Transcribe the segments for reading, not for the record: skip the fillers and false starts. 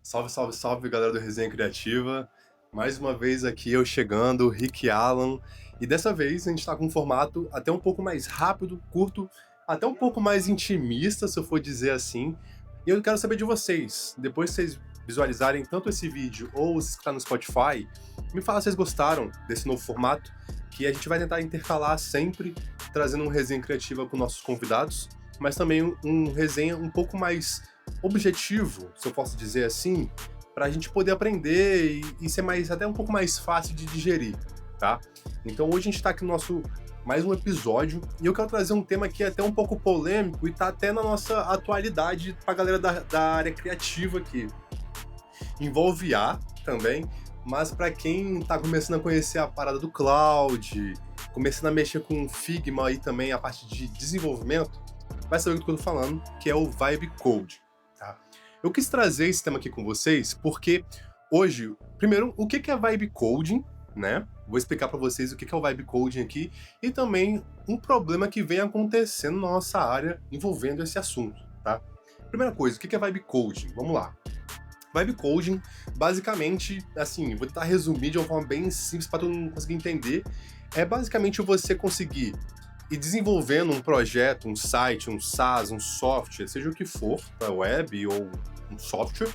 Salve, salve, salve, galera do Resenha Criativa. Mais uma vez aqui eu chegando, Rick Alan. E dessa vez a gente tá com um formato até um pouco mais rápido, curto, até um pouco mais intimista, se eu for dizer assim. E eu quero saber de vocês, depois que vocês visualizarem tanto esse vídeo ou se está no Spotify, me fala se vocês gostaram desse novo formato, que a gente vai tentar intercalar sempre, trazendo um resenha criativa com nossos convidados, mas também um resenha um pouco mais objetivo, se eu posso dizer assim, para a gente poder aprender e ser até um pouco mais fácil de digerir, tá? Então hoje a gente está aqui no nosso mais um episódio e eu quero trazer um tema que é até um pouco polêmico e tá até na nossa atualidade pra galera da área criativa aqui. Envolve IA também, mas para quem tá começando a conhecer a parada do cloud, começando a mexer com Figma e também a parte de desenvolvimento, vai saber do que eu tô falando, que é o Vibe Coding. Tá? Eu quis trazer esse tema aqui com vocês porque hoje, primeiro, o que é Vibe Coding, né? Vou explicar para vocês o que é o Vibe Coding aqui e também um problema que vem acontecendo na nossa área envolvendo esse assunto, tá? Primeira coisa, o que é Vibe Coding? Vamos lá. Vibe Coding, basicamente, assim, vou tentar resumir de uma forma bem simples para todo mundo conseguir entender. É basicamente você conseguir ir desenvolvendo um projeto, um site, um SaaS, um software, seja o que for, para web ou um software,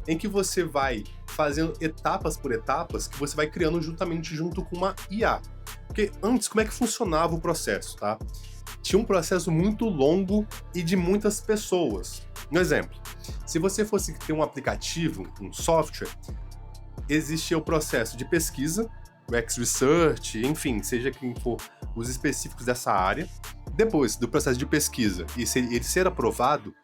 em que você vai fazendo etapas por etapas que você vai criando junto com uma IA. Porque antes, como é que funcionava o processo, tá? Tinha um processo muito longo e de muitas pessoas. Um exemplo, se você fosse ter um aplicativo, um software, existia o processo de pesquisa, o X-Research, enfim, seja quem for os específicos dessa área. Depois do processo de pesquisa e ele ser aprovado,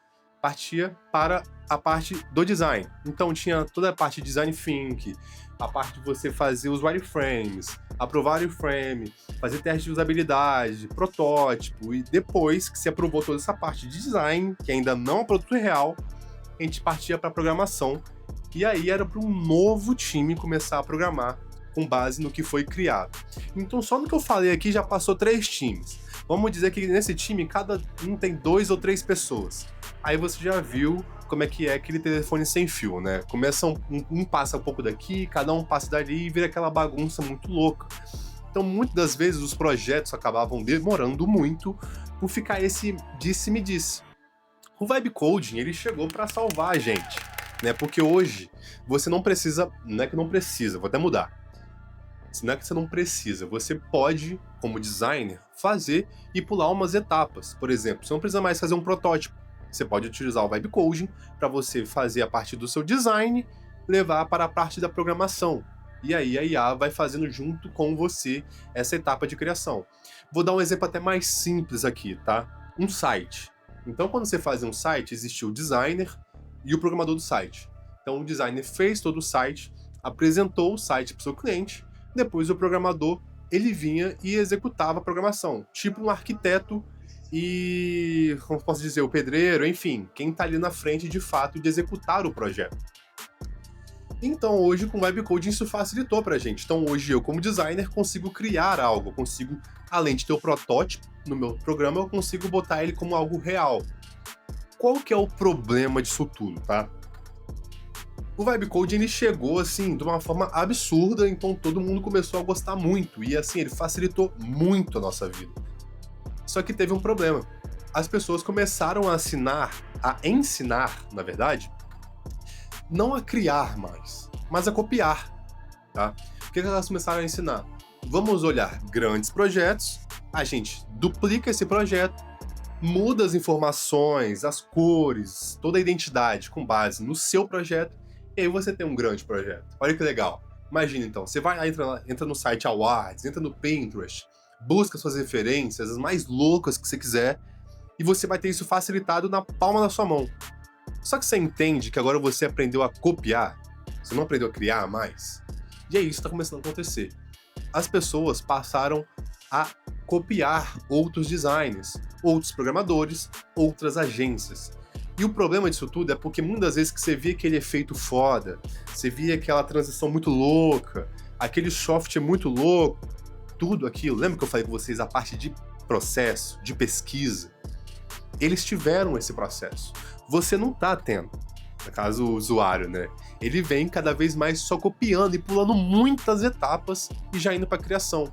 partia para a parte do design. Então tinha toda a parte de design thinking, a parte de você fazer os wireframes, aprovar o wireframe, fazer teste de usabilidade, protótipo, e depois que se aprovou toda essa parte de design, que ainda não é um produto real, a gente partia para programação, e aí era para um novo time começar a programar com base no que foi criado. Então só no que eu falei aqui já passou 3 times. Vamos dizer que nesse time cada um tem 2 ou 3 pessoas. Aí você já viu como é que é aquele telefone sem fio, né? Começa um passa um pouco daqui, cada um passa dali e vira aquela bagunça muito louca. Então muitas das vezes os projetos acabavam demorando muito por ficar esse disse-me-disse. O Vibe Coding, ele chegou para salvar a gente, né? Porque hoje você não precisa, não é que não precisa, vou até mudar. Não é que você não precisa, você pode, como designer, fazer e pular umas etapas. Por exemplo, você não precisa mais fazer um protótipo. Você pode utilizar o Vibe Coding para você fazer a parte do seu design, levar para a parte da programação. E aí a IA vai fazendo junto com você essa etapa de criação. Vou dar um exemplo até mais simples aqui, tá? Um site. Então, quando você faz um site, existe o designer e o programador do site. Então, o designer fez todo o site, apresentou o site para o seu cliente. Depois o programador, ele vinha e executava a programação, tipo um arquiteto e, como posso dizer, o pedreiro, enfim, quem está ali na frente de fato de executar o projeto. Então hoje com o Vibe Coding isso facilitou pra gente. Então hoje eu como designer consigo criar algo, consigo, além de ter o protótipo no meu programa, eu consigo botar ele como algo real. Qual que é o problema disso tudo, tá? O Vibe Coding ele chegou assim de uma forma absurda, então todo mundo começou a gostar muito e assim ele facilitou muito a nossa vida. Só que teve um problema. As pessoas começaram a ensinar, na verdade, não a criar mais, mas a copiar, tá? O que elas começaram a ensinar? Vamos olhar grandes projetos, a gente duplica esse projeto, muda as informações, as cores, toda a identidade com base no seu projeto. E aí você tem um grande projeto. Olha que legal. Imagina então, você vai lá, entra no site Awards, entra no Pinterest, busca suas referências, as mais loucas que você quiser, e você vai ter isso facilitado na palma da sua mão. Só que você entende que agora você aprendeu a copiar, você não aprendeu a criar mais. E é isso que está começando a acontecer. As pessoas passaram a copiar outros designers, outros programadores, outras agências. E o problema disso tudo é porque muitas vezes que você via aquele efeito foda, você via aquela transição muito louca, aquele software muito louco, tudo aquilo, lembra que eu falei com vocês a parte de processo, de pesquisa? Eles tiveram esse processo. Você não tá tendo, no caso o usuário, né? Ele vem cada vez mais só copiando e pulando muitas etapas e já indo para criação.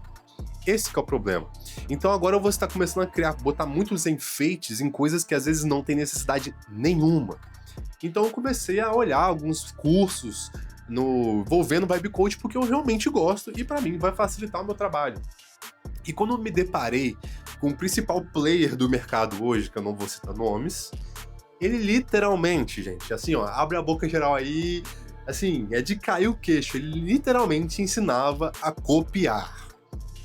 Esse que é o problema. Então agora você está começando a criar, botar muitos enfeites em coisas que às vezes não tem necessidade nenhuma. Então eu comecei a olhar alguns cursos envolvendo Vibe Code porque eu realmente gosto e para mim vai facilitar o meu trabalho. E quando eu me deparei com o principal player do mercado hoje, que eu não vou citar nomes, ele literalmente, gente, assim, ó, abre a boca geral aí, assim, é de cair o queixo. Ele literalmente ensinava a copiar.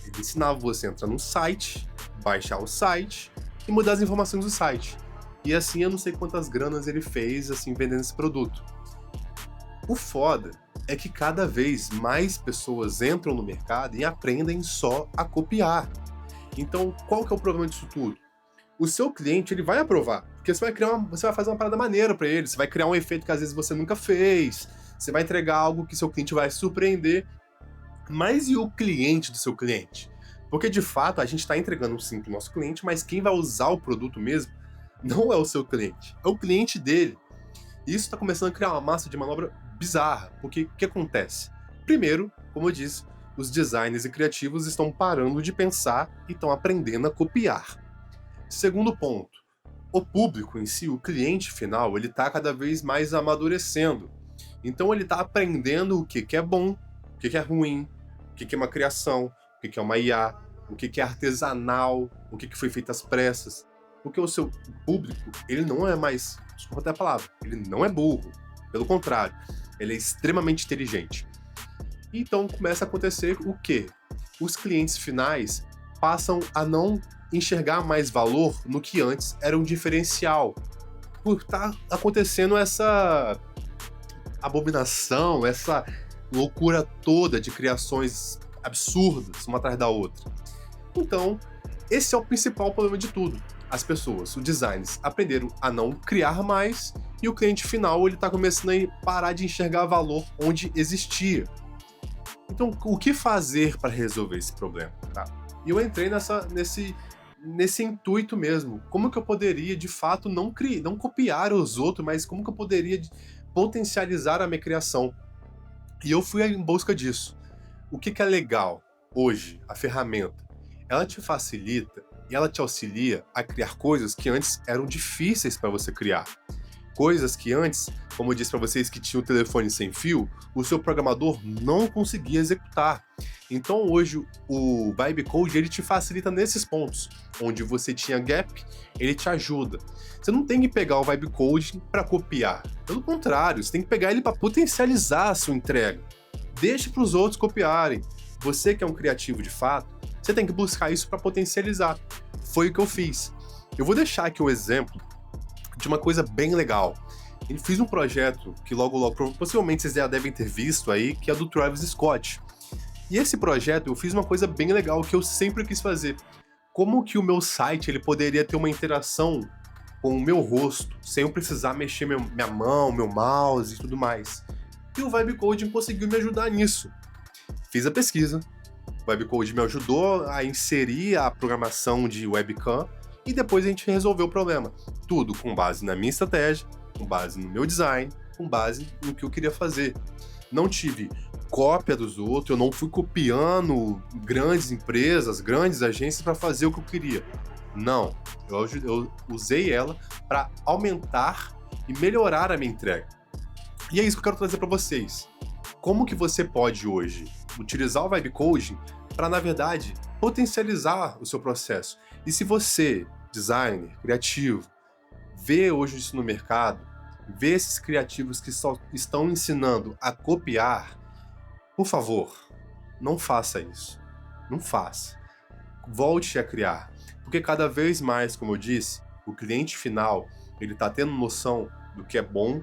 Ele ensinava você a entrar num site, baixar o site e mudar as informações do site. E assim, eu não sei quantas granas ele fez, assim, vendendo esse produto. O foda é que cada vez mais pessoas entram no mercado e aprendem só a copiar. Então, qual que é o problema disso tudo? O seu cliente, ele vai aprovar, porque você vai fazer uma parada maneira para ele, você vai criar um efeito que às vezes você nunca fez, você vai entregar algo que seu cliente vai se surpreender. Mas e o cliente do seu cliente? Porque de fato a gente está entregando sim para o nosso cliente, mas quem vai usar o produto mesmo não é o seu cliente, é o cliente dele. E isso está começando a criar uma massa de manobra bizarra, porque o que acontece? Primeiro, como eu disse, os designers e criativos estão parando de pensar e estão aprendendo a copiar. Segundo ponto, o público em si, o cliente final, ele está cada vez mais amadurecendo. Então ele está aprendendo o que é bom, o que é ruim, o que é uma criação, o que é uma IA, o que é artesanal, o que foi feito às pressas. Porque o seu público, ele não é mais, desculpa até a palavra, ele não é burro. Pelo contrário, ele é extremamente inteligente. Então começa a acontecer o quê? Os clientes finais passam a não enxergar mais valor no que antes era um diferencial. Por estar acontecendo essa abominação, essa loucura toda de criações absurdas, uma atrás da outra. Então, esse é o principal problema de tudo. As pessoas, os designers, aprenderam a não criar mais e o cliente final ele está começando a parar de enxergar valor onde existia. Então, o que fazer para resolver esse problema? Tá? E eu entrei nesse intuito mesmo. Como que eu poderia, de fato, não copiar os outros, mas como que eu poderia potencializar a minha criação? E eu fui em busca disso. O que é legal hoje, a ferramenta? Ela te facilita e ela te auxilia a criar coisas que antes eram difíceis para você criar. Coisas que antes, como eu disse para vocês que tinha o telefone sem fio, o seu programador não conseguia executar. Então hoje o Vibe Code ele te facilita nesses pontos, onde você tinha gap, ele te ajuda. Você não tem que pegar o Vibe Code para copiar, pelo contrário, você tem que pegar ele para potencializar a sua entrega. Deixe para os outros copiarem. Você que é um criativo de fato, você tem que buscar isso para potencializar. Foi o que eu fiz. Eu vou deixar aqui um exemplo de uma coisa bem legal. Eu fiz um projeto que logo, possivelmente vocês já devem ter visto aí, que é do Travis Scott. E esse projeto eu fiz uma coisa bem legal que eu sempre quis fazer. Como que o meu site ele poderia ter uma interação com o meu rosto, sem eu precisar mexer minha mão, meu mouse e tudo mais. E o Vibe Coding conseguiu me ajudar nisso. Fiz a pesquisa, o Vibe Coding me ajudou a inserir a programação de webcam e depois a gente resolveu o problema. Tudo com base na minha estratégia, com base no meu design, com base no que eu queria fazer. Não tive cópia dos outros, eu não fui copiando grandes empresas, grandes agências para fazer o que eu queria. Não, eu usei ela para aumentar e melhorar a minha entrega. E é isso que eu quero trazer para vocês. Como que você pode hoje utilizar o Vibe Coding para, na verdade, potencializar o seu processo? E se você, designer, criativo, vê hoje isso no mercado, vê esses criativos que só estão ensinando a copiar, por favor, não faça isso. Não faça. Volte a criar. Porque cada vez mais, como eu disse, o cliente final, ele está tendo noção do que é bom,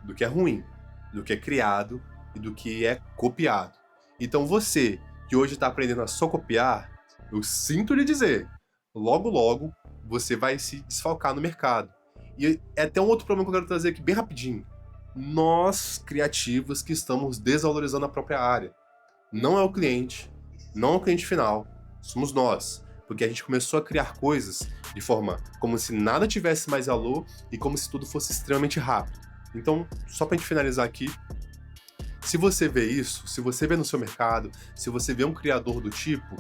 do que é ruim, do que é criado e do que é copiado. Então você, que hoje está aprendendo a só copiar, eu sinto lhe dizer, logo, você vai se desfalcar no mercado. E é até um outro problema que eu quero trazer aqui bem rapidinho. Nós, criativos, que estamos desvalorizando a própria área. Não é o cliente, não é o cliente final, somos nós. Porque a gente começou a criar coisas de forma como se nada tivesse mais valor e como se tudo fosse extremamente rápido. Então, só pra gente finalizar aqui, se você vê isso, se você vê no seu mercado, se você vê um criador do tipo,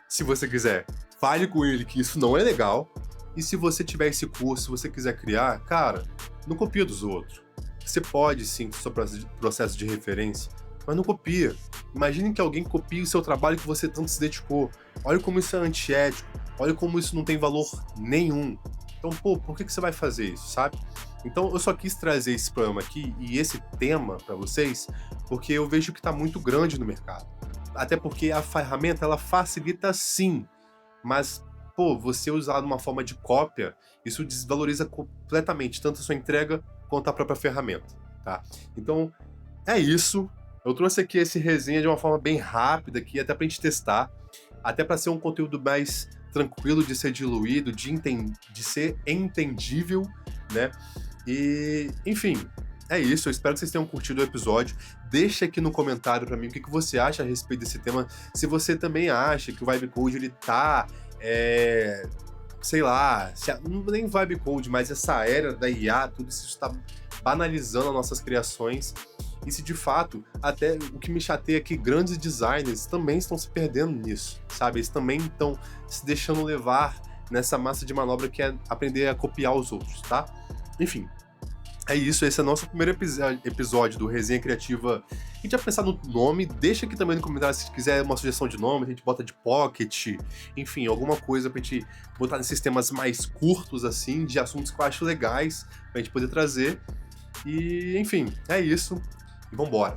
se você quiser, fale com ele que isso não é legal. E se você tiver esse curso, se você quiser criar, cara, não copia dos outros. Você pode sim ter seu processo de referência, mas não copia. Imagine que alguém copie o seu trabalho que você tanto se dedicou. Olha como isso é antiético, olha como isso não tem valor nenhum. Então, pô, por que você vai fazer isso, sabe? Então, eu só quis trazer esse programa aqui e esse tema pra vocês, porque eu vejo que tá muito grande no mercado. Até porque a ferramenta, ela facilita sim, mas, pô, você usar de uma forma de cópia, isso desvaloriza completamente tanto a sua entrega quanto a própria ferramenta, tá? Então, é isso. Eu trouxe aqui esse resenha de uma forma bem rápida aqui, até pra gente testar, até pra ser um conteúdo mais tranquilo de ser diluído, de ser entendível, né? E, enfim, é isso. Eu espero que vocês tenham curtido o episódio. Deixa aqui no comentário pra mim o que você acha a respeito desse tema. Se você também acha que o Vibe Code ele tá, sei lá, nem Vibe Code, mas essa era da IA, tudo isso está banalizando as nossas criações. E se de fato, até o que me chateia é que grandes designers também estão se perdendo nisso, sabe? Eles também estão se deixando levar nessa massa de manobra que é aprender a copiar os outros, tá? Enfim, é isso, esse é o nosso primeiro episódio do Resenha Criativa. A gente vai pensar no nome, deixa aqui também no comentário se quiser uma sugestão de nome, a gente bota de pocket, enfim, alguma coisa pra gente botar nesses temas mais curtos, assim, de assuntos que eu acho legais pra gente poder trazer. E, enfim, é isso, e vambora.